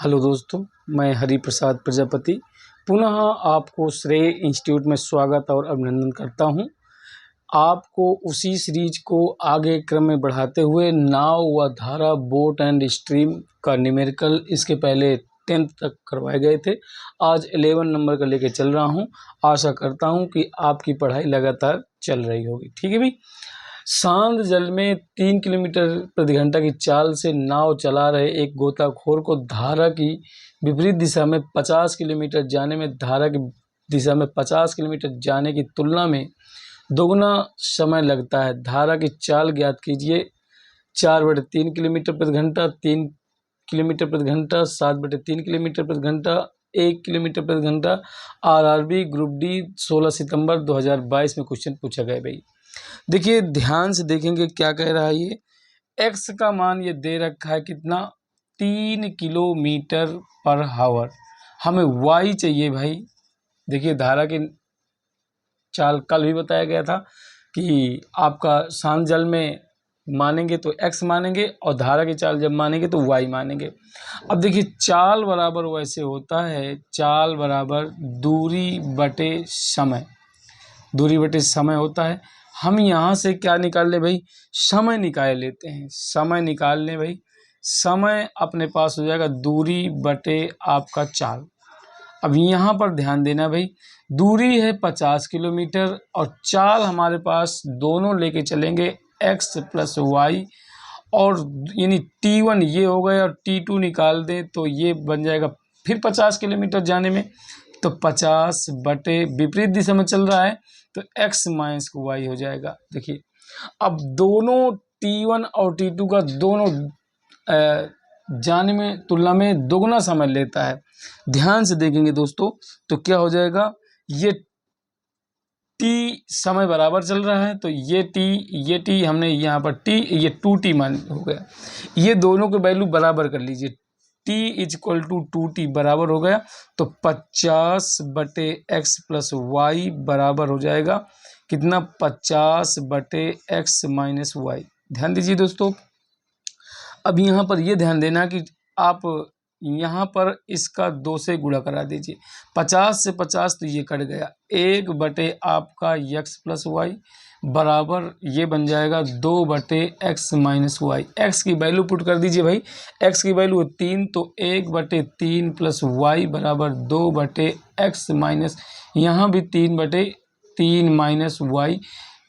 Hello दोस्तों, मैं हरि प्रसाद प्रजापति पुनः आपको श्रेय इंस्टीट्यूट में स्वागत और अभिनंदन करता हूं। आपको उसी सीरीज को आगे क्रम में बढ़ाते हुए नाव व धारा, बोट एंड स्ट्रीम का न्यूमेरिकल इसके पहले 10th तक करवाए गए थे। आज 11 नंबर का लेके चल रहा हूं। आशा करता हूं कि आपकी पढ़ाई लगातार चल रही होगी। ठीक है भाई। शांत जल में 3 किलोमीटर प्रति घंटा की चाल से नाव चला रहे एक गोताखोर को धारा की विपरीत दिशा में 50 किलोमीटर जाने में धारा की दिशा में 50 किलोमीटर जाने की तुलना में दोगुना समय लगता है। धारा की चाल ज्ञात कीजिए। 4/3 किलोमीटर प्रति घंटा, 3 किलोमीटर प्रति घंटा, 7/3 किलोमीटर प्रति घंटा, 1 किलोमीटर प्रति घंटा। आरआरबी ग्रुप डी 16 सितंबर 2022 में क्वेश्चन पूछा गया भाई। देखिए ध्यान से देखेंगे क्या कह रहा है ये। एक्स का मान ये दे रखा है कितना, 3 किलोमीटर पर हावर। हमें वाई चाहिए भाई। देखिए धारा की चाल कल भी बताया गया था कि आपका शांत जल में मानेंगे तो एक्स मानेंगे और धारा की चाल जब मानेंगे तो वाई मानेंगे। अब देखिए चाल बराबर वैसे होता है, चाल बराबर दूरी बटे समय, दूरी बटे समय होता है। हम यहाँ से क्या निकाल ले भाई, समय निकाल लेते हैं। समय निकाल लें भाई, समय अपने पास हो जाएगा दूरी बटे आपका चाल। अब यहाँ पर ध्यान देना भाई, दूरी है 50 किलोमीटर और चाल हमारे पास दोनों लेके चलेंगे x प्लस वाई, और यानी t1 ये हो गया और t2 निकाल दें तो ये बन जाएगा फिर 50 किलोमीटर जाने में, तो 50 बटे विपरीत दिशा में चल रहा है तो x माइनस वाई हो जाएगा। देखिए अब दोनों t1 और t2 का दोनों जाने में तुलना में दोगुना समय लेता है। ध्यान से देखेंगे दोस्तों तो क्या हो जाएगा, ये t समय बराबर चल रहा है तो ये t हमने यहाँ पर t, ये 2t मान हो गया। ये दोनों के वैल्यू बराबर कर लीजिए, t इक्वल टू 2t बराबर हो गया तो 50 बटे x प्लस वाई बराबर हो जाएगा कितना, 50 बटे x माइनस वाई। ध्यान दीजिए दोस्तों। अब यहाँ पर ये ध्यान देना कि आप यहाँ पर इसका 2 से गुणा करा दीजिए। 50 से 50 तो ये कट गया, 1 बटे आपका x प्लस वाई बराबर ये बन जाएगा 2 बटे एक्स माइनस वाई। एक्स की वैल्यू पुट कर दीजिए भाई। एक्स की वैल्यू 3 तो 1/3 प्लस वाई बराबर 2 बटे एक्स माइनस, यहाँ भी 3/3 माइनस वाई।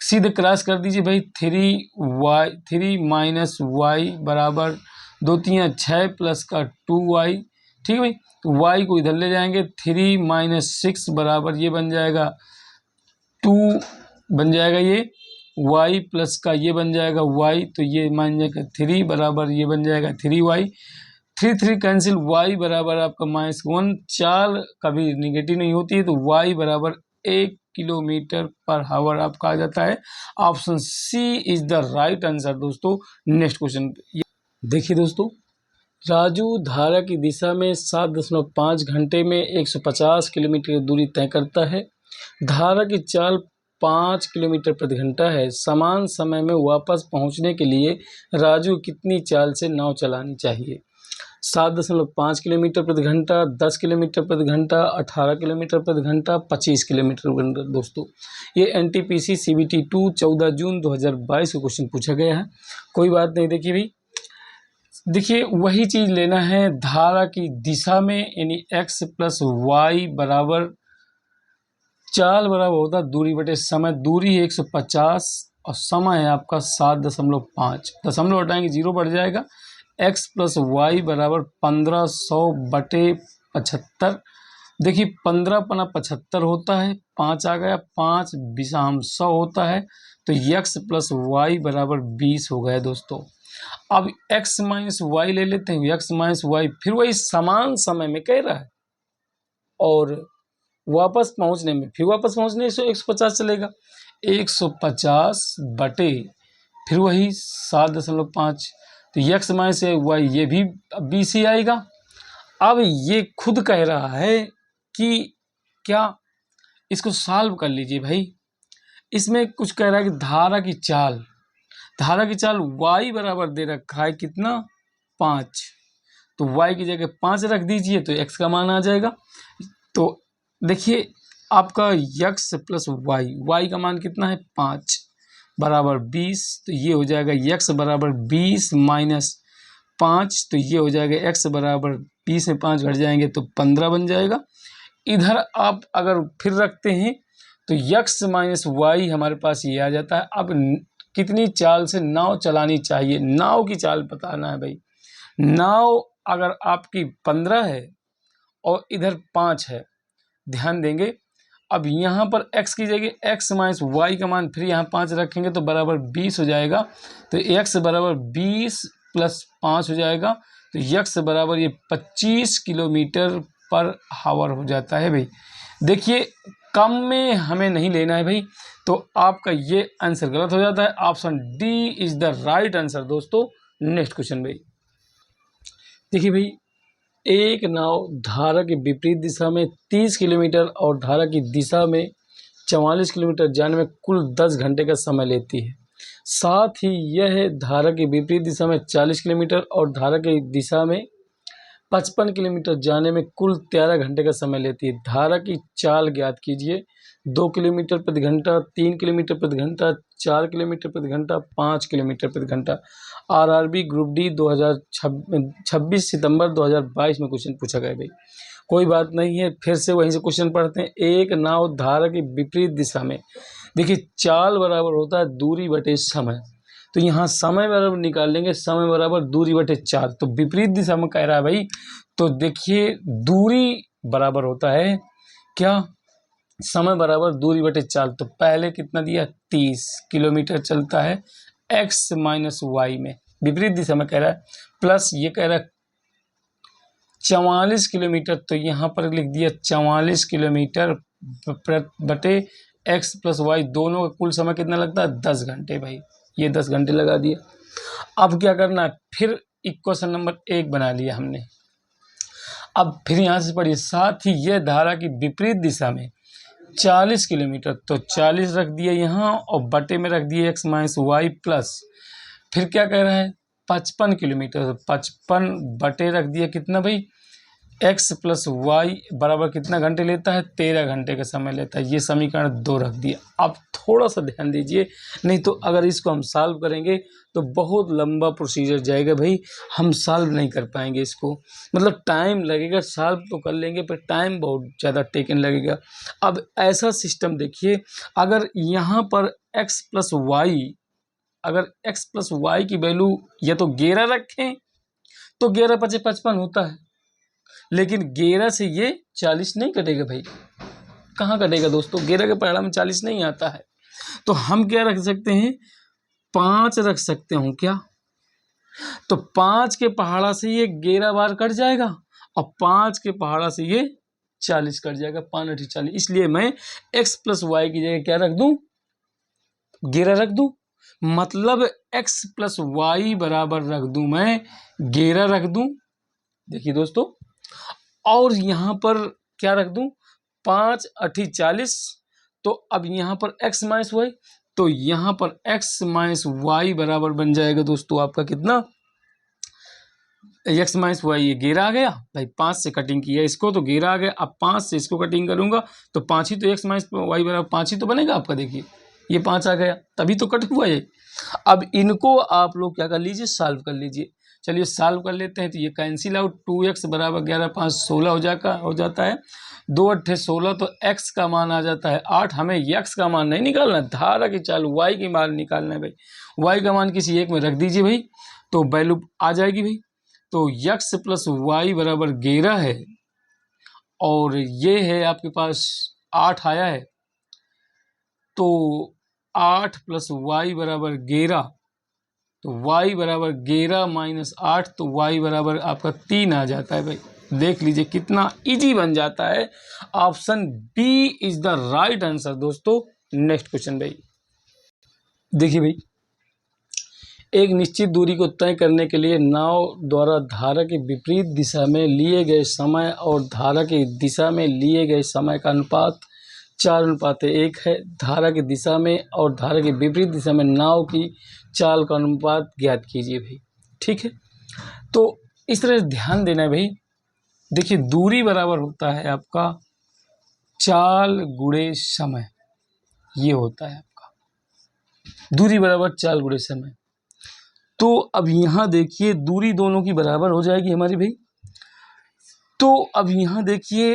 सीधे क्रॉस कर दीजिए भाई, 3 माइनस वाई बराबर 2 3 6 प्लस का 2y। ठीक है भाई, तो y को इधर ले जाएंगे, 3 माइनस 6 बराबर ये बन जाएगा 2 बन जाएगा, ये y प्लस का ये बन जाएगा y, तो ये मान जाएगा 3 बराबर ये बन जाएगा 3y। 3 कैंसिल, y बराबर आपका -1। चाल कभी निगेटिव नहीं होती है तो y बराबर 1 किलोमीटर पर हावर आपका आ जाता है। Option C is the right answer दोस्तों। नेक्स्ट क्वेश्चन देखिए दोस्तों, राजू धारा की दिशा में 7.5 घंटे में 150 किलोमीटर की दूरी तय करता है। धारा की चाल 5 किलोमीटर प्रति घंटा है। समान समय में वापस पहुंचने के लिए राजू कितनी चाल से नाव चलानी चाहिए। 7.5 किलोमीटर प्रति घंटा, 10 किलोमीटर प्रति घंटा, 18 किलोमीटर प्रति घंटा, 25 किलोमीटर प्रति घंटा। दोस्तों ये NTPC CBT 2 14 जून 2022 को क्वेश्चन पूछा गया है। कोई बात नहीं। देखिए भाई, देखिए वही चीज़ लेना है धारा की दिशा में, यानी x प्लस वाई बराबर चाल बराबर होता है दूरी बटे समय। दूरी है 150 और समय है आपका 7.5। दशमलव हटाएंगे 0 बढ़ जाएगा। x प्लस वाई बराबर 1500 बटे 75। देखिए 15 पना 75 होता है, 5 आ गया, 5 बिसाम 100 होता है तो x प्लस वाई बराबर 20 हो गया दोस्तों। अब x माइनस वाई ले लेते हैं। x माइनस वाई फिर वही समान समय में कह रहा है और वापस पहुंचने में, फिर वापस पहुंचने से 150 चलेगा। 150 बटे फिर वही 7.5, तो x माइनस वाई ये भी 20 ही आएगा। अब ये खुद कह रहा है कि क्या, इसको सॉल्व कर लीजिए भाई। इसमें कुछ कह रहा है कि धारा की चाल y बराबर दे रखा है कितना, 5, तो y की जगह 5 रख दीजिए तो x का मान आ जाएगा। तो देखिए आपका x प्लस y का मान कितना है 5 बराबर 20, तो ये हो जाएगा x बराबर 20 माइनस 5, तो ये हो जाएगा x बराबर 20 में 5 घट जाएंगे तो 15 बन जाएगा। इधर आप अगर फिर रखते हैं तो x माइनस वाई हमारे पास ये आ जाता है। अब कितनी चाल से नाव चलानी चाहिए, नाव की चाल बताना है भाई। नाव अगर आपकी 15 है और इधर 5 है, ध्यान देंगे। अब यहाँ पर x की जगह x माइनस वाई का मान फिर यहाँ 5 रखेंगे तो बराबर 20 हो जाएगा। तो x बराबर 20 प्लस 5 हो जाएगा, तो x बराबर ये 25 किलोमीटर पर हावर हो जाता है भाई। देखिए कम में हमें नहीं लेना है भाई, तो आपका ये आंसर गलत हो जाता है। Option D is the right answer दोस्तों। नेक्स्ट क्वेश्चन भाई, देखिए भाई, एक नाव धारा के विपरीत दिशा में 30 किलोमीटर और धारा की दिशा में 44 किलोमीटर जाने में कुल 10 घंटे का समय लेती है। साथ ही यह धारा की विपरीत दिशा में 40 किलोमीटर और धारा की दिशा में 55 किलोमीटर जाने में कुल 13 घंटे का समय लेती है। धारा की चाल ज्ञात कीजिए। 2 किलोमीटर प्रति घंटा, 3 किलोमीटर प्रति घंटा, 4 किलोमीटर प्रति घंटा, 5 किलोमीटर प्रति घंटा। आरआरबी ग्रुप डी 26 सितंबर 2022 में क्वेश्चन पूछा गया भाई। कोई बात नहीं है, फिर से वहीं से क्वेश्चन पढ़ते हैं। एक नाव धारा की विपरीत दिशा में, देखिए चाल बराबर होता है दूरी बटे समय, तो यहाँ समय बराबर निकाल लेंगे, समय बराबर दूरी बटे 4। तो विपरीत दिशा में कह रहा है भाई, तो देखिए दूरी बराबर होता है क्या, समय बराबर दूरी बटे 4। तो पहले कितना दिया 30 किलोमीटर चलता है x माइनस वाई में, विपरीत दिशा में कह रहा है, प्लस ये कह रहा है 44 किलोमीटर, तो यहाँ पर लिख दिया 44 किलोमीटर बटे x प्लस वाई, दोनों का कुल समय कितना लगता है 10 घंटे भाई। ये 10 घंटे लगा दिया। अब क्या करना है, फिर इक्वेशन नंबर 1 बना लिया हमने। अब फिर यहाँ से पढ़िए, साथ ही यह धारा की विपरीत दिशा में 40 किलोमीटर, तो 40 रख दिए यहाँ और बटे में रख दिए x माइनस वाई प्लस, फिर क्या कह रहा है 55 किलोमीटर, 55 बटे रख दिया कितना भाई x प्लस वाई बराबर कितना घंटे लेता है 13 घंटे का समय लेता है। ये समीकरण 2 रख दिया। अब थोड़ा सा ध्यान दीजिए, नहीं तो अगर इसको हम सॉल्व करेंगे तो बहुत लंबा प्रोसीजर जाएगा भाई, हम सॉल्व नहीं कर पाएंगे इसको, मतलब टाइम लगेगा। सॉल्व तो कर लेंगे पर टाइम बहुत ज़्यादा टेकन लगेगा। अब ऐसा सिस्टम देखिए, अगर यहाँ पर x प्लस वाई, अगर x प्लस वाई की वैल्यू या तो 11 रखें तो 11 × 5 = 55 होता है, लेकिन 11 से ये 40 नहीं कटेगा भाई। कहाँ कटेगा दोस्तों, 11 के पहाड़ा में 40 नहीं आता है। तो हम क्या रख सकते हैं 5 रख सकते हूँ क्या, तो 5 के पहाड़ा से ये 11 बार कट जाएगा और 5 के पहाड़ा से ये 40 कट जाएगा, 5 × 8 = 40। इसलिए मैं x प्लस वाई की जगह क्या रख दूँ 11 रख दूँ, मतलब x प्लस वाई बराबर रख दूँ मैं 11 रख दूँ। देखिए दोस्तों, और यहाँ पर क्या रख दूँ 5 × 8 = 40। तो अब यहाँ पर x माइनस वाई, तो यहाँ पर x माइनस वाई बराबर बन जाएगा दोस्तों आपका कितना, x माइनस वाई, ये 11 आ गया भाई, 5 से कटिंग किया इसको तो 11 आ गया। अब 5 से इसको कटिंग करूँगा तो 5 ही तो x माइनस वाई बराबर 5 ही तो बनेगा आपका। देखिए ये 5 आ गया, तभी तो कट हुआ ये। अब इनको आप लोग क्या कर लीजिए, सॉल्व कर लीजिए। चलिए सॉल्व कर लेते हैं, तो ये कैंसिल आउट, 2x बराबर 11 × 5 = 16 हो जाता है, 2 × 8 = 16, तो x का मान आ जाता है 8। हमें x का मान नहीं निकालना, धारा की चाल y की मान निकालना है भाई। y का मान किसी एक में रख दीजिए भाई, तो वैल्यू आ जाएगी भाई। तो x प्लस वाई बराबर 11 है और ये है आपके पास 8 आया है, तो 8 प्लस वाई बराबर 11, तो y बराबर 11 माइनस 8, तो y बराबर आपका 3 आ जाता है भाई। देख लीजिए कितना इजी बन जाता है। Option B is the right answer दोस्तों। नेक्स्ट क्वेश्चन भाई, देखिए भाई, एक निश्चित दूरी को तय करने के लिए नाव द्वारा धारा के विपरीत दिशा में लिए गए समय और धारा की दिशा में लिए गए समय का अनुपात 4:1 है। धारा की दिशा में और धारा के विपरीत दिशा में नाव की चाल का अनुपात ज्ञात कीजिए भाई। ठीक है, तो इस तरह ध्यान देना है भाई। देखिए दूरी बराबर होता है आपका चाल गुणे समय, ये होता है आपका दूरी बराबर चाल गुणे समय। तो अब यहाँ देखिए दूरी दोनों की बराबर हो जाएगी हमारी भाई। तो अब यहाँ देखिए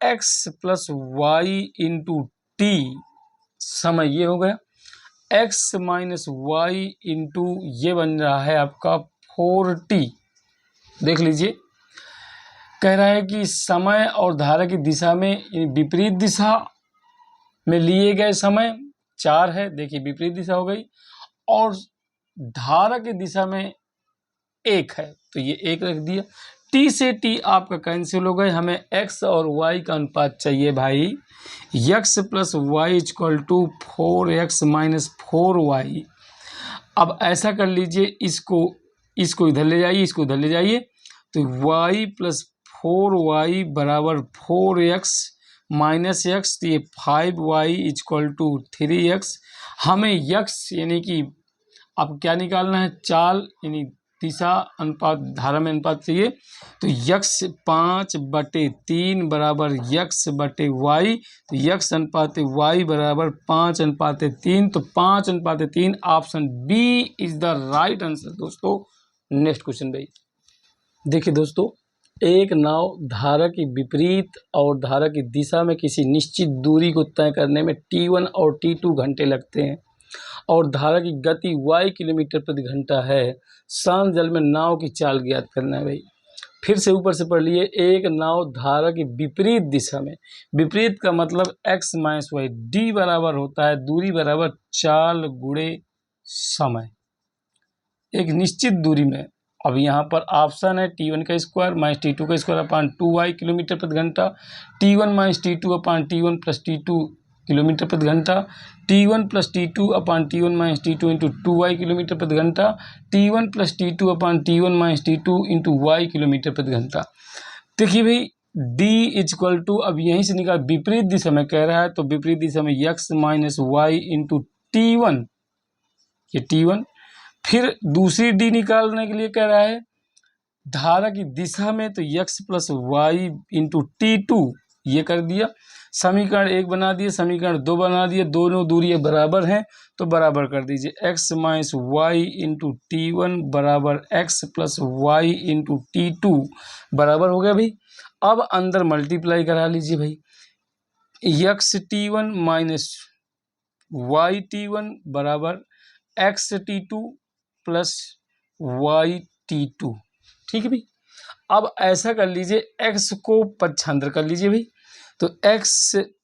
x plus y into t समय ये हो गया, x माइनस वाई इंटू ये बन रहा है आपका 4t। देख लीजिए कह रहा है कि समय और धारा की दिशा में विपरीत दिशा में लिए गए समय 4 है, देखिए विपरीत दिशा हो गई, और धारा की दिशा में 1 है तो ये 1 रख दिया। t से t आपका कैंसिल हो गए, हमें x और y का अनुपात चाहिए भाई। x plus y equal to 4x minus 4y। अब ऐसा कर लीजिए, इसको इधर ले जाइए, इसको इधर ले जाइए, तो y प्लस 4y बराबर 4x माइनस x, तो ये 5y इक्वल टू 3x। हमें x यानी कि अब क्या निकालना है, चाल यानी दिशा अनुपात धारा में अनुपात चाहिए, तो x 5/3 बराबर x/y, तो x अनुपात y बराबर 5/3, तो 5/3 option B is the right answer दोस्तों। नेक्स्ट क्वेश्चन भाई। देखिए दोस्तों, एक नाव धारा की विपरीत और धारा की दिशा में किसी निश्चित दूरी को तय करने में t1 और t2 घंटे लगते हैं और धारा की गति y किलोमीटर प्रति घंटा है। शांत जल में नाव की चाल ज्ञात करना है भाई। फिर से ऊपर से पढ़ लिए, एक नाव धारा की विपरीत दिशा में, विपरीत का मतलब x माइनस वाई, d बराबर होता है दूरी बराबर चाल गुणे समय, एक निश्चित दूरी में। अब यहाँ पर ऑप्शन है t1 का स्क्वायर माइनस t2 का स्क्वायर अपान 2y किलोमीटर प्रति घंटा, t1 माइनस t2 अपान t1 प्लस t2 किलोमीटर प्रति घंटा, t1 प्लस t2 अपान t1 minus t2 into 2y kilometre प्रति घंटा, t1 प्लस t2 अपान t1 minus t2 into y kilometre प्रति घंटा। देखिए भाई d इक्वल टू, अब यहीं से निकाल, विपरीत दिशा में कह रहा है तो विपरीत दिशा में x minus Y into t1, ये t1। फिर दूसरी d निकालने के लिए कह रहा है धारा की दिशा में, तो x plus y into t2, ये कर दिया। समीकरण 1 बना दिए, समीकरण 2 बना दिए, दोनों दूरी बराबर हैं तो बराबर कर दीजिए। x minus Y into t1 बराबर x plus y into t2 बराबर हो गया भाई। अब अंदर मल्टीप्लाई करा लीजिए भाई, x t1 minus Y t1 बराबर x t2 plus Y t2, ठीक है भाई। अब ऐसा कर लीजिए, x को पक्षांतर कर लीजिए भाई, तो x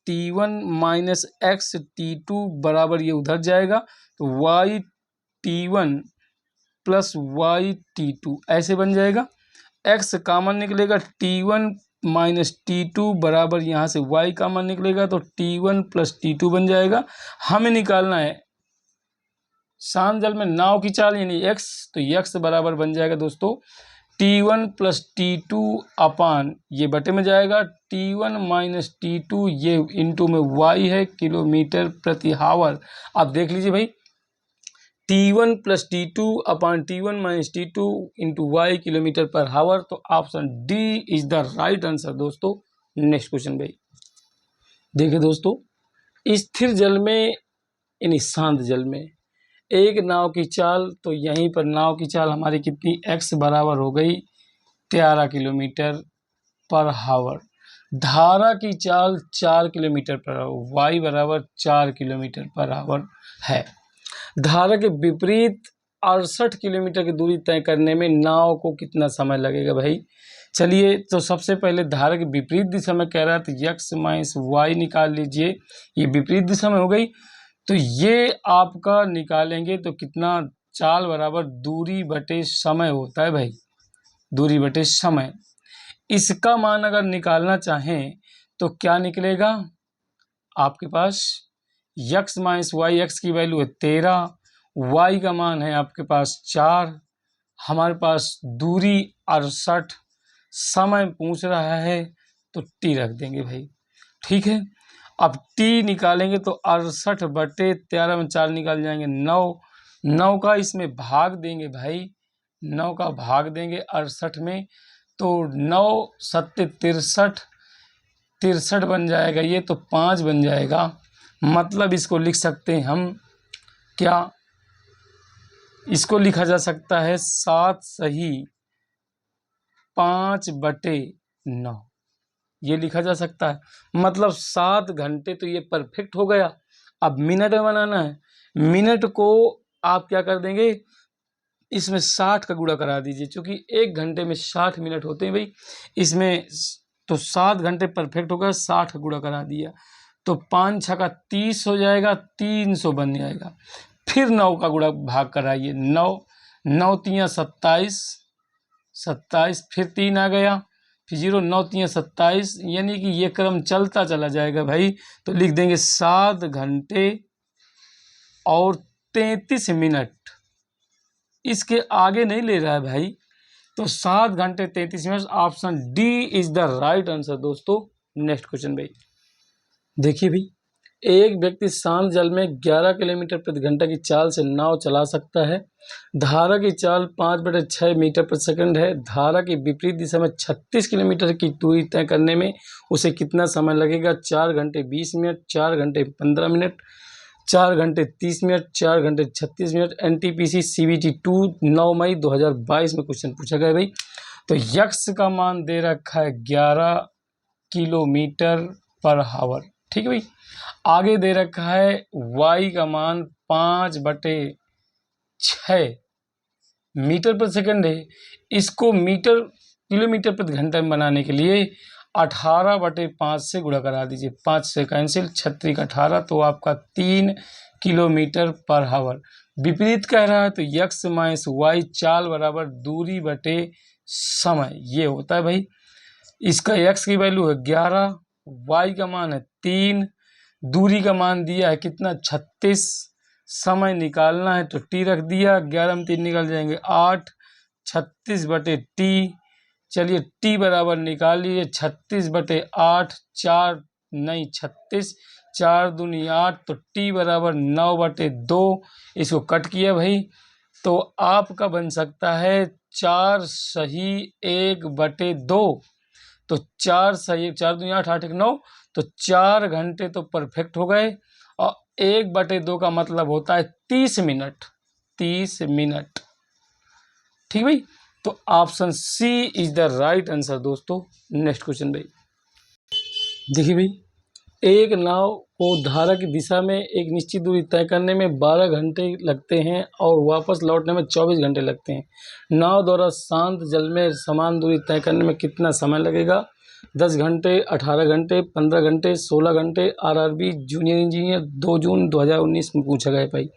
t1 minus x t2 बराबर ये उधर जाएगा तो y t1 plus y t2 ऐसे बन जाएगा। x कॉमन निकलेगा, t1 माइनस t2 बराबर यहाँ से y कॉमन निकलेगा तो t1 प्लस t2 बन जाएगा। हमें निकालना है शांत जल में नाव की चाल यानी x, तो x बराबर बन जाएगा दोस्तों t1 प्लस t2 अपान ये बटे में जाएगा t1 माइनस t2, ये इंटू में y है किलोमीटर प्रति हावर। अब देख लीजिए भाई, t1 प्लस t2 अपान t1 minus t2 into y kilometre पर हावर, तो option D is the right answer दोस्तों। नेक्स्ट क्वेश्चन भाई। देखिए दोस्तों, स्थिर जल में यानी शांत जल में एक नाव की चाल, तो यहीं पर नाव की चाल हमारी कितनी, x बराबर हो गई 13 किलोमीटर पर हावर। धारा की चाल 4 किलोमीटर पर हावर, y बराबर 4 किलोमीटर पर हावर है। धारा के विपरीत 68 किलोमीटर की दूरी तय करने में नाव को कितना समय लगेगा भाई। चलिए, तो सबसे पहले धारा के विपरीत दिशा में कह रहा है तो x माइनस वाई निकाल लीजिए, ये विपरीत दिशा में हो गई, तो ये आपका निकालेंगे तो कितना, चाल बराबर दूरी बटे समय होता है भाई, दूरी बटे समय। इसका मान अगर निकालना चाहें तो क्या निकलेगा, आपके पास x माइनस वाई, एक्स की वैल्यू है 13, y का मान है आपके पास 4, हमारे पास दूरी 68, समय पूछ रहा है तो t रख देंगे भाई, ठीक है। अब t निकालेंगे तो 68/13 में 4 निकाल जाएंगे 9, 9 का इसमें भाग देंगे भाई, 9 का भाग देंगे 68 में तो 9 सत्ते 63, 63 बन जाएगा ये, तो 5 बन जाएगा। मतलब इसको लिख सकते हैं हम क्या, इसको लिखा जा सकता है 7 सही 5/9, ये लिखा जा सकता है। मतलब 7 घंटे तो ये परफेक्ट हो गया। अब मिनट में बनाना है, मिनट को आप क्या कर देंगे, इसमें 60 का गुणा करा दीजिए, क्योंकि 1 घंटे में 60 मिनट होते हैं भाई, इसमें तो 7 घंटे परफेक्ट होगा, 60 का गुणा करा दिया तो 5 6 का 30 हो जाएगा, 300 बन जाएगा। फिर 9 का गुणा भाग कराइए, 9 9 3 27, 27 फिर 3 आ गया, फिर 0 9 3 27, यानी कि ये क्रम चलता चला जाएगा भाई। तो लिख देंगे 7 घंटे और 33 मिनट, इसके आगे नहीं ले रहा है भाई, तो 7 घंटे 33 minute. Option D is the right answer दोस्तों। नेक्स्ट क्वेश्चन भाई, देखिए भाई, एक व्यक्ति शांत जल में 11 किलोमीटर प्रति घंटा की चाल से नाव चला सकता है। धारा की चाल 5/6 मीटर प्रति सेकंड है। धारा की विपरीत दिशा में 36 किलोमीटर की दूरी तय करने में उसे कितना समय लगेगा? 4 घंटे 20 मिनट, 4 घंटे 15 मिनट, 4 घंटे 30 मिनट, 4 घंटे 36 मिनट। NTPC CBT 2 9 मई 2022 में क्वेश्चन पूछा गया भाई। तो यक्स का मान दे रखा है 11 किलोमीटर पर हावर, ठीक है भाई। आगे दे रखा है y का मान 5/6 मीटर प्रति सेकंड है। इसको मीटर किलोमीटर प्रति घंटा में बनाने के लिए 18/5 से गुणा करा दीजिए, 5 से कैंसिल, 36 18, तो आपका 3 किलोमीटर पर हावर। विपरीत कह रहा है तो यक्स माइनस वाई, चाल बराबर दूरी बटे समय, ये होता है भाई। इसका यक्स की वैल्यू है 11, वाई का मान है 3, दूरी का मान दिया है कितना 36, समय निकालना है तो टी रख दिया, 11 में 3 निकल जाएंगे 8, 36/t। चलिए टी बराबर निकाल लीजिए 36/8, 4 नहीं 36, 4 दूनी 8, तो टी बराबर 9/2। इसको कट किया भाई तो आपका बन सकता है 4 सही 1/2। तो 4 सही 4 दूनी 8, 8 1 9, तो 4 घंटे तो परफेक्ट हो गए। और 1/2 का मतलब होता है 30 मिनट, 30 मिनट, ठीक भाई। तो option C is the right answer दोस्तों। नेक्स्ट क्वेश्चन भाई, देखिए भाई, एक नाव को धारा की दिशा में एक निश्चित दूरी तय करने में 12 घंटे लगते हैं और वापस लौटने में 24 घंटे लगते हैं। नाव द्वारा शांत जल में समान दूरी तय करने में कितना समय लगेगा? 10 घंटे, 18 घंटे, 15 घंटे, 16 घंटे। RRB जूनियर इंजीनियर 2 जून 2019 में पूछा गया भाई।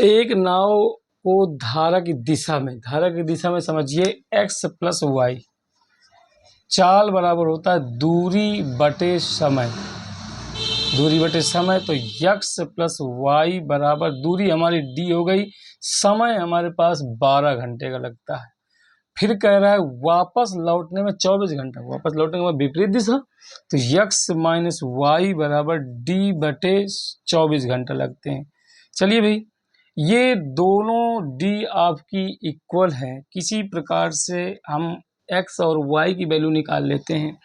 एक नाव को धारा की दिशा में समझिए x + y, चाल बराबर होता है दूरी बटे समय, दूरी बटे समय। तो x + y बराबर, दूरी हमारी d हो गई, समय हमारे पास 12 घंटे का लगता है। फिर कह रहा है वापस लौटने में 24 घंटा, वापस लौटने के बाद विपरीत दिशा, तो x - y बराबर d/24 घंटा लगते हैं। चलिए भाई, ये दोनों d आपकी इक्वल है, किसी प्रकार से हम x और y की वैल्यू निकाल लेते हैं।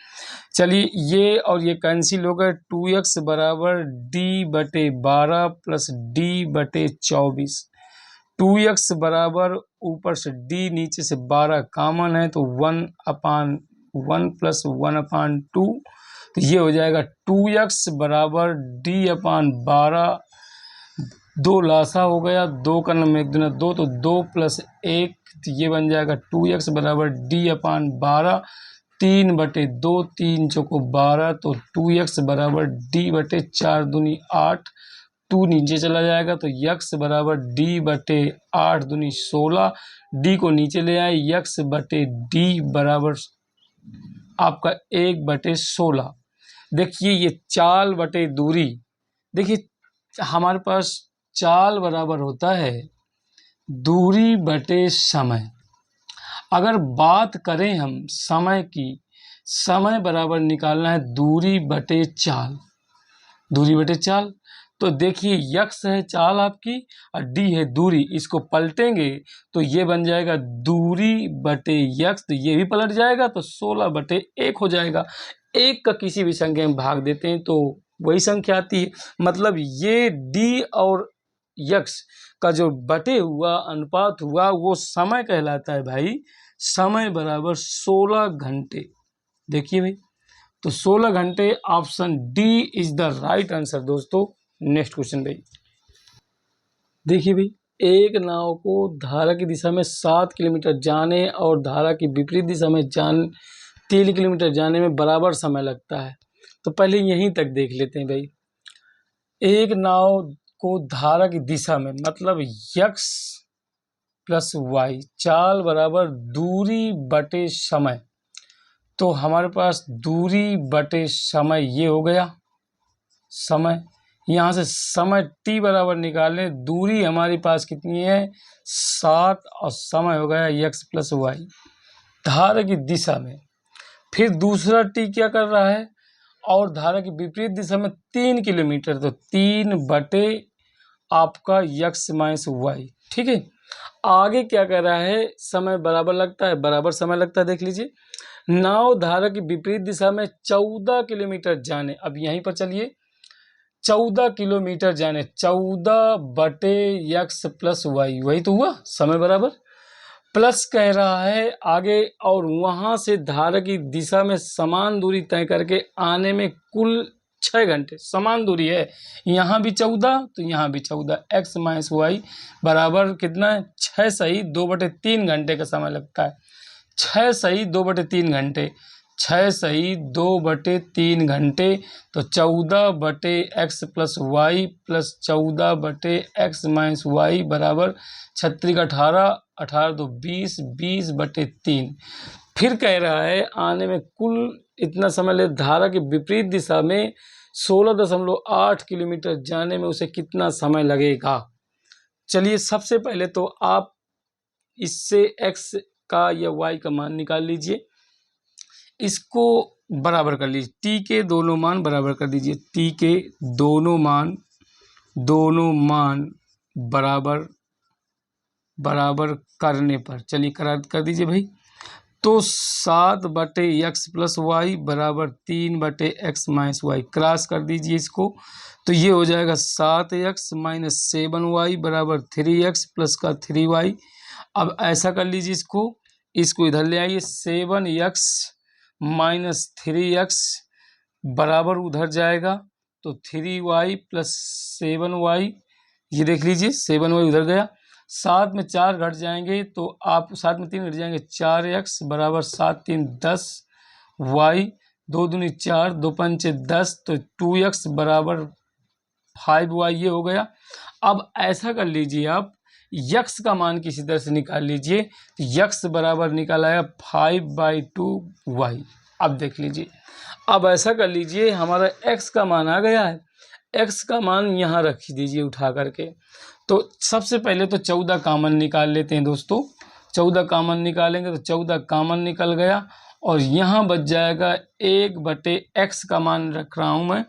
चलिए ये और ये कैंसिल हो गए, 2x बराबर d/12 + d/24। 2x बराबर ऊपर से d, नीचे से 12 कॉमन है तो 1/1 + 1/2, तो ये हो जाएगा 2x बराबर d/12, 2 लासा हो गया, 2 का नंबर 1 दूना 2, तो 2 + 1, तो ये बन जाएगा 2x बराबर d/12, 3/2, 3 चौको 12, तो 2x बराबर d/4 दूनी 8, 2 नीचे चला जाएगा तो x बराबर d/8 दूनी 16, d को नीचे ले आए, x/d बराबर आपका 1/16। देखिए ये चाल बटे दूरी, देखिए हमारे पास चाल बराबर होता है दूरी बटे समय। अगर बात करें हम समय की, समय बराबर निकालना है दूरी बटे चाल, दूरी बटे चाल। तो देखिए यक्स है चाल आपकी और डी है दूरी, इसको पलटेंगे तो ये बन जाएगा दूरी बटे यक्स, तो ये भी पलट जाएगा तो 16/1 हो जाएगा। एक का किसी भी संख्या में भाग देते हैं तो वही संख्या आती है। मतलब ये डी और यक्स का जो बटे हुआ अनुपात हुआ वो समय कहलाता है भाई। समय बराबर 16 घंटे। देखिए भाई, तो 16 घंटे option D is the right answer दोस्तों। नेक्स्ट क्वेश्चन भाई, देखिए भाई, एक नाव को धारा की दिशा में 7 किलोमीटर जाने और धारा की विपरीत दिशा में 3 किलोमीटर जाने में बराबर समय लगता है। तो पहले यहीं तक देख लेते हैं भाई। एक नाव को धारा की दिशा में मतलब यक्स प्लस वाई, चाल बराबर दूरी बटे समय। तो हमारे पास दूरी बटे समय ये हो गया समय। यहाँ से समय t बराबर निकालें, दूरी हमारे पास कितनी है 7 और समय हो गया x प्लस वाई धारा की दिशा में। फिर दूसरा t क्या कर रहा है और धारा की विपरीत दिशा में 3 किलोमीटर, तो 3 बटे आपका x माइनस वाई। ठीक है, आगे क्या कर रहा है समय बराबर लगता है, बराबर समय लगता है। देख लीजिए, नाव धारा की विपरीत दिशा में 14 किलोमीटर जाने, अब यहीं पर चलिए 14 किलोमीटर जाने, 14 बटे यक्स प्लस वाई, वही तो हुआ समय बराबर। प्लस कह रहा है आगे, और वहां से धारा की दिशा में समान दूरी तय करके आने में कुल 6 घंटे। समान दूरी है, यहाँ भी 14 तो यहाँ भी 14, एक्स माइनस वाई बराबर कितना है 6 सही 2/3 घंटे का समय लगता है। 6 सही 2/3 घंटे, 6 सही 2/3 घंटे, तो 14 बटे एक्स प्लस वाई प्लस 14 बटे एक्स माइनस वाई बराबर 36 18, 18 2 20, 20/3। फिर कह रहा है आने में कुल इतना समय ले, धारा की विपरीत दिशा में 16.8 किलोमीटर जाने में उसे कितना समय लगेगा। चलिए सबसे पहले तो आप इससे x का या y का मान निकाल लीजिए, इसको बराबर कर लीजिए, t के दोनों मान बराबर कर दीजिए। t के दोनों मान बराबर करने पर, चलिए कर दीजिए भाई। तो 7 बटे एक्स प्लस वाई बराबर 3 बटे एक्स माइनस वाई, क्रॉस कर दीजिए इसको, तो ये हो जाएगा 7x माइनस 7y बराबर 3x प्लस का 3y। अब ऐसा कर लीजिए, इसको इधर ले आइए, 7x माइनस 3x बराबर उधर जाएगा तो 3y प्लस 7y, ये देख लीजिए 7y उधर गया। 7 में 4 घट जाएंगे तो आप 7 में 3 घट जाएंगे, 4x बराबर 7 3 10 y, 2 दूनी 4 2 पंचे 10, तो 2x बराबर 5y, ये हो गया। अब ऐसा कर लीजिए, आप यक्स का मान किसी तरह से निकाल लीजिए, तो यक्स बराबर निकाला है 5/2y। अब देख लीजिए, अब ऐसा कर लीजिए, हमारा x का मान आ गया है, x का मान यहाँ रख दीजिए उठा करके। तो सबसे पहले तो 14 कामन निकाल लेते हैं दोस्तों। 14 कामन निकालेंगे तो 14 कामन निकल गया और यहाँ बच जाएगा 1/x का मान रख रहा हूँ मैं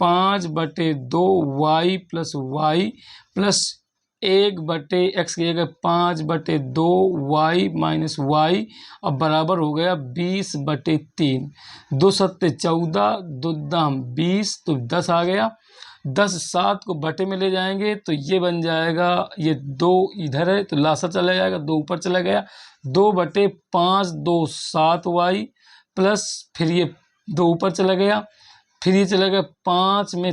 5/2y plus Y plus 1/x की जगह 5/2y माइनस वाई, अब बराबर हो गया 20/3। 2 सत्ते 14, 2 दाम 20, तो 10 आ गया। 10 7 को बटे में ले जाएंगे तो ये बन जाएगा, ये 2 इधर है तो लासा चला जाएगा, 2 ऊपर चला गया, 2/5 2 7y प्लस फिर ये 2 ऊपर चला गया, फिर ये चला गया 5 में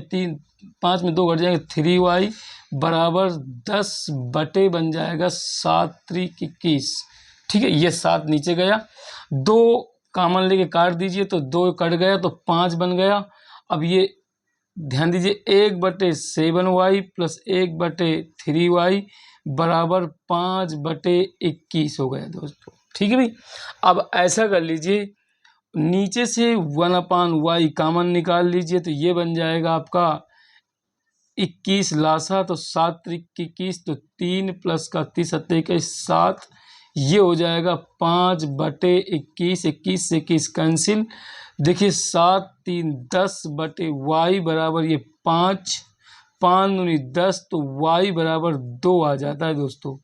2 घट जाएंगे 3y बराबर 10 बटे बन जाएगा 7 3 21। ठीक है, ये 7 नीचे गया, 2 कामन लेके काट दीजिए तो 2 कट गया तो 5 बन गया। अब ये ध्यान दीजिए 1/7y प्लस 1/3y बराबर 5/21 हो गया दोस्तों। ठीक है भाई, अब ऐसा कर लीजिए, नीचे से 1/y कामन निकाल लीजिए तो ये बन जाएगा आपका 21 लासा, तो 7 3 21, तो 3 प्लस का 30 21 7, ये हो जाएगा 5/21। 21 से 21 कैंसिल, देखिए 7 3 10/y बराबर ये 5 5 दूनी 10, तो y बराबर 2 आ जाता है दोस्तों।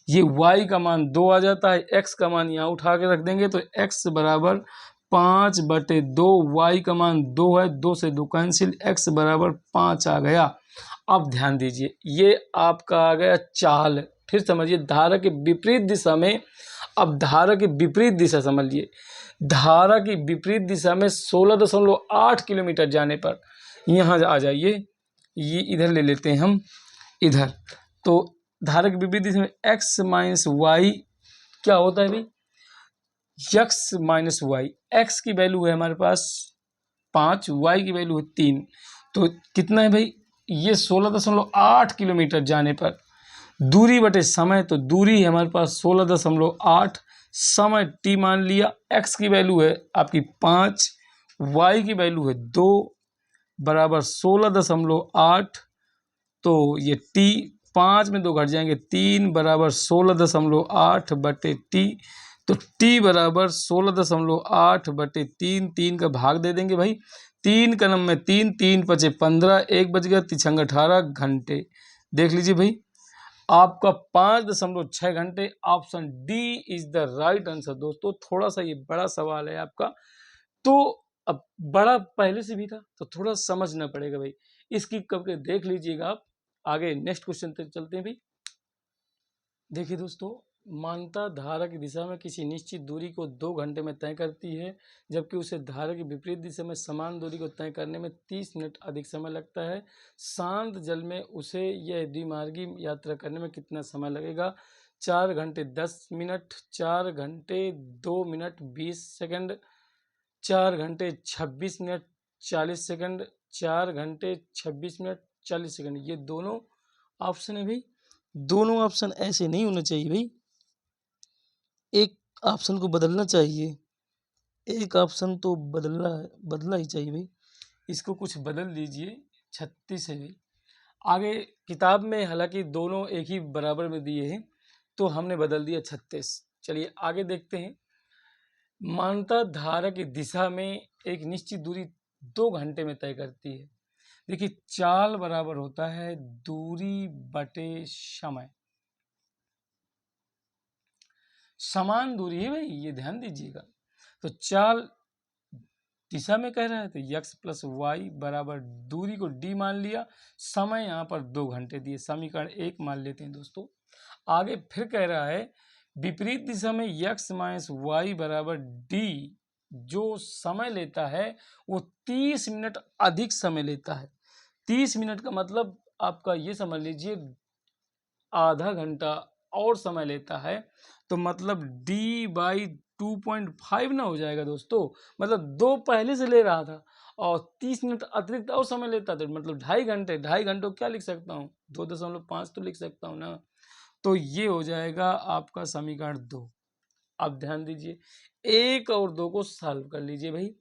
ये y का मान 2 आ जाता है, x का मान यहाँ उठा के रख देंगे तो x बराबर 5/2, y का मान 2 है, 2 से 2 कैंसिल, x बराबर 5 आ गया। अब ध्यान दीजिए, ये आपका आ गया चाल। फिर समझिए धारा के विपरीत दिशा में, अब धारा की विपरीत दिशा समझिए, धारा की विपरीत दिशा में 16.8 किलोमीटर जाने पर यहाँ आ जाइए, ये इधर ले लेते हैं हम, इधर। तो धारा की विपरीत दिशा में x माइनस वाई क्या होता है भाई, x माइनस वाई, एक्स की वैल्यू है हमारे पास 5, y की वैल्यू है 3, तो कितना है भाई, ये 16.8 किलोमीटर जाने पर दूरी बटे समय, तो दूरी है हमारे पास 16.8, समय t मान लिया, x की वैल्यू है आपकी 5, y की वैल्यू है 2 बराबर 16.8, तो ये t 5 में 2 घट जाएंगे 3 बराबर 16.8 बटे t, तो t बराबर 16.8 बटे 3, 3 का भाग दे देंगे भाई, 3 का नंबर 3, 3 पचे 15, 1 बज गया, 3 18 घंटे। देख लीजिए भाई, आपका 5.6 घंटे, option D is the right answer. दोस्तों थोड़ा सा ये बड़ा सवाल है आपका, तो अब बड़ा पहले से भी था तो थोड़ा समझना पड़ेगा भाई, इसकी करके देख लीजिएगा आप। आगे नेक्स्ट क्वेश्चन तक चलते हैं भाई। देखिए दोस्तों, मानता धारा की दिशा में किसी निश्चित दूरी को 2 घंटे में तय करती है, जबकि उसे धारा की विपरीत दिशा में समान दूरी को तय करने में 30 मिनट अधिक समय लगता है। शांत जल में उसे यह द्विमार्गी यात्रा करने में कितना समय लगेगा? 4 घंटे 10 मिनट, 4 घंटे 2 मिनट 20 सेकंड, 4 घंटे 26 मिनट 40 सेकंड, 4 घंटे 26 मिनट 40 सेकंड। ये दोनों ऑप्शन है भाई, दोनों ऑप्शन ऐसे नहीं होना चाहिए भाई, एक ऑप्शन को बदलना चाहिए, एक ऑप्शन तो बदलना ही चाहिए भाई, इसको कुछ बदल दीजिए। 36 है भाई। आगे किताब में हालांकि दोनों एक ही बराबर में दिए हैं, तो हमने बदल दिया 36। चलिए आगे देखते हैं। मानता धारा की दिशा में एक निश्चित दूरी 2 घंटे में तय करती है। देखिए चाल बराबर होता है दूरी बटे समय, समान दूरी है भाई, ये ध्यान दीजिएगा। तो चाल दिशा में कह रहा है तो x प्लस वाई बराबर दूरी को d मान लिया, समय यहाँ पर 2 घंटे दिए, समीकरण 1 मान लेते हैं दोस्तों। आगे फिर कह रहा है विपरीत दिशा में x माइनस वाई बराबर d, जो समय लेता है वो 30 मिनट अधिक समय लेता है। 30 मिनट का मतलब आपका ये समझ लीजिए आधा घंटा और समय लेता है, तो मतलब d/2.5 ना हो जाएगा दोस्तों। मतलब 2 पहले से ले रहा था और 30 मिनट अतिरिक्त और समय लेता था, मतलब 2.5 घंटे। 2.5 घंटों क्या लिख सकता हूँ, 2.5 तो लिख सकता हूँ ना। तो ये हो जाएगा आपका समीकरण 2। अब ध्यान दीजिए, 1 और 2 को सॉल्व कर लीजिए भाई।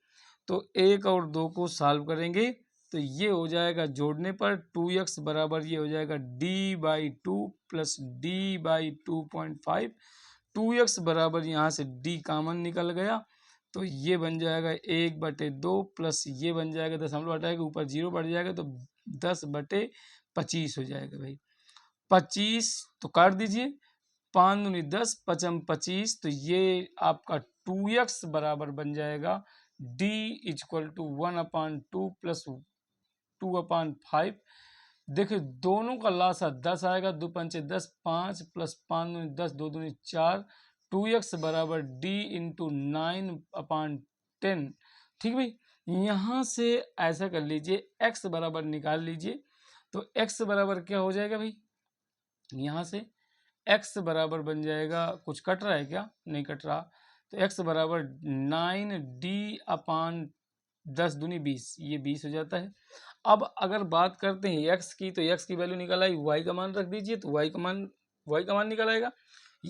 तो 1 और 2 को सॉल्व करेंगे तो ये हो जाएगा जोड़ने पर 2x बराबर ये हो जाएगा d/2 प्लस d/2.5। 2x बराबर यहाँ से d कॉमन निकल गया, तो ये बन जाएगा 1/2 प्लस ये बन जाएगा, दशमलव हटाएगा ऊपर 0 बढ़ जाएगा तो 10/25 हो जाएगा भाई। 25 तो काट दीजिए, 5 दूनी 10, 5 25, तो ये आपका 2x बराबर बन जाएगा d इक्वल टू 1/2 प्लस 2/5। देखिए दोनों का लासा 10 आएगा, 2 पंचे 10, 5 प्लस 5 दूनी 10, 2 दूनी 4, 2x बराबर d इंटू 9/10। ठीक भाई, यहाँ से ऐसा कर लीजिए, x बराबर निकाल लीजिए, तो x बराबर क्या हो जाएगा भाई, यहाँ से x बराबर बन जाएगा, कुछ कट रहा है क्या, नहीं कट रहा, तो x बराबर 9d/10 दूनी 20, ये 20 हो जाता है। अब अगर बात करते हैं x की, तो x की वैल्यू निकल आई, y का मान रख दीजिए तो y का मान निकल आएगा।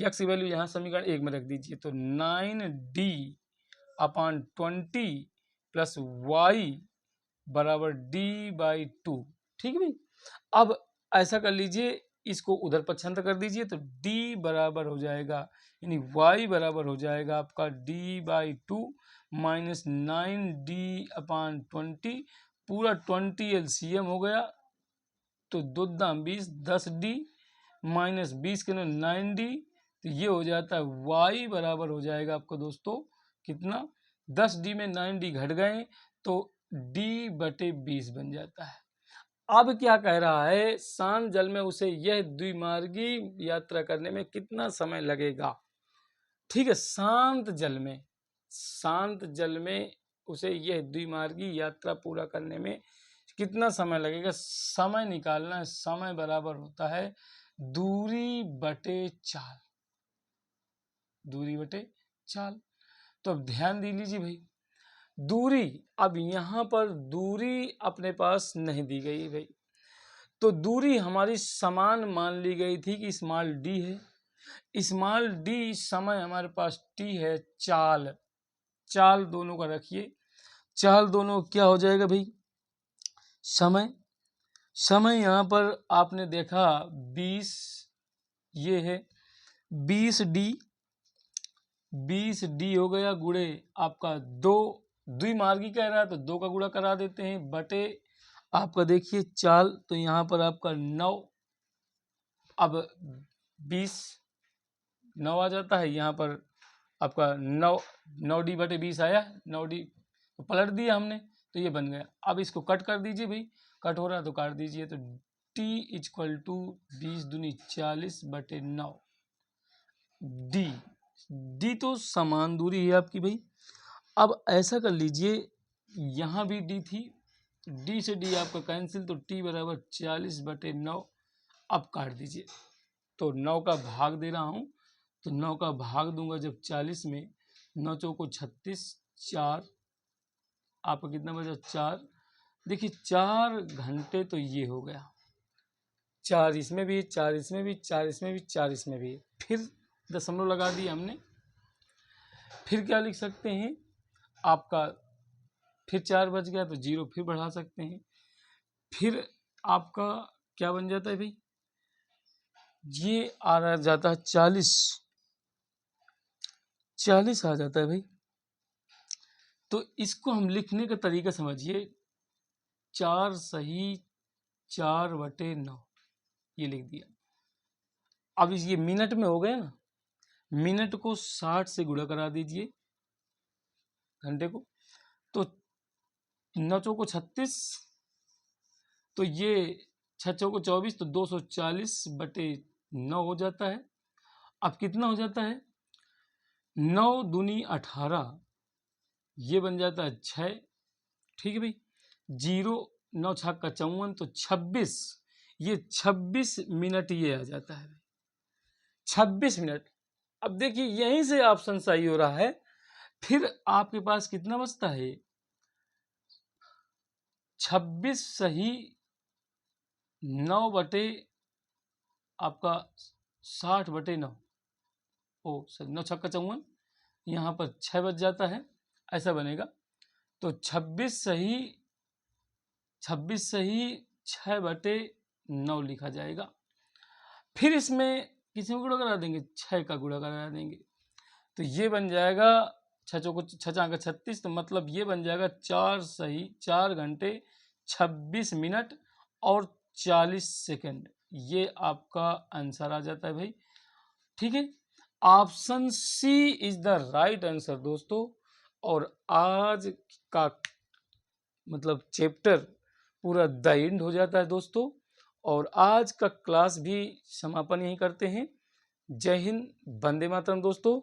x की वैल्यू यहाँ समीकरण 1 में रख दीजिए, तो 9d/20 प्लस y बराबर d/2। ठीक है भाई, अब ऐसा कर लीजिए, इसको उधर पक्षांतर कर दीजिए तो d बराबर हो जाएगा, यानी y बराबर हो जाएगा आपका d/2 माइनस 9d/20, पूरा 20 एलसीएम हो गया, तो 2 दाम 20, 10D माइनस 20 के 9D, तो ये हो जाता है y बराबर हो जाएगा आपको दोस्तों कितना, 10D में 9D घट गए तो D/20 बन जाता है। अब क्या कह रहा है, शांत जल में उसे यह द्विमार्गी यात्रा करने में कितना समय लगेगा। ठीक है, शांत जल में उसे यह द्विमार्गी यात्रा पूरा करने में कितना समय लगेगा। समय निकालना है, समय बराबर होता है दूरी बटे चाल, दूरी बटे चाल। तो अब ध्यान दे लीजिए भाई, दूरी, अब यहाँ पर दूरी अपने पास नहीं दी गई भाई, तो दूरी हमारी समान मान ली गई थी कि स्मॉल डी है, स्मॉल डी समय हमारे पास टी है, चाल, चाल दोनों का रखिए, चाल दोनों क्या हो जाएगा भाई, समय, समय यहाँ पर आपने देखा 20 ये है 20D, 20D हो गया गुणे आपका 2, द्विमार्गी कह रहा है तो 2 का गुणा करा देते हैं, बटे आपका देखिए चाल, तो यहाँ पर आपका 9, अब 20 9 आ जाता है, यहाँ पर आपका 9D/20 आया, 9D तो पलट दिया हमने तो ये बन गया। अब इसको कट कर दीजिए भाई, कट हो रहा है तो काट दीजिए, तो T = 20 दूनी 40/9 D तो समान दूरी है आपकी भाई। अब ऐसा कर लीजिए, यहाँ भी D थी, D से D आपका कैंसिल, तो T बराबर 40/9, अब काट दीजिए, तो 9 का भाग दे रहा हूँ, तो 9 का भाग दूंगा जब 40 में, 9 चौको 36, 4 आपका कितना बचा 4, देखिए 4 घंटे तो ये हो गया, 4 इसमें भी, 4 इसमें भी, 4 इसमें भी, 4 इसमें भी, फिर दशमलव लगा दिया हमने, फिर क्या लिख सकते हैं आपका, फिर 4 बच गया तो 0 फिर बढ़ा सकते हैं, फिर आपका क्या बन जाता है भाई, ये आ रहा जाता है 40 आ जाता है भाई। तो इसको हम लिखने का तरीका समझिए, 4 सही 4/9 ये लिख दिया। अब ये मिनट में हो गया ना, मिनट को 60 से गुणा करा दीजिए घंटे को, तो 9 चौको 36, तो ये 6 चौको 24, तो 240/9 हो जाता है। अब कितना हो जाता है, 9 दूनी 18, ये बन जाता है 6, ठीक है भाई, 0 9 छक्का का 54, तो 26, ये 26 मिनट ये आ जाता है भाई, 26 मिनट। अब देखिए यहीं से ऑप्शन सही हो रहा है, फिर आपके पास कितना बचता है, 26 सही 9 बटे आपका 60/9, ओ सर 9 छक्का 54, यहाँ पर 6 बच जाता है, ऐसा बनेगा, तो 26 सही 6/9 लिखा जाएगा। फिर इसमें किसी में गुणा करा देंगे, 6 का गुणा करा देंगे, तो ये बन जाएगा 6 चौको 6 का 36, तो मतलब ये बन जाएगा 4 घंटे 26 मिनट और 40 सेकंड, ये आपका आंसर आ जाता है भाई। ठीक है, option C is the right answer दोस्तों। और आज का मतलब चैप्टर पूरा द एंड हो जाता है दोस्तों, और आज का क्लास भी समापन यही करते हैं। जय हिंद, वंदे मातरम दोस्तों।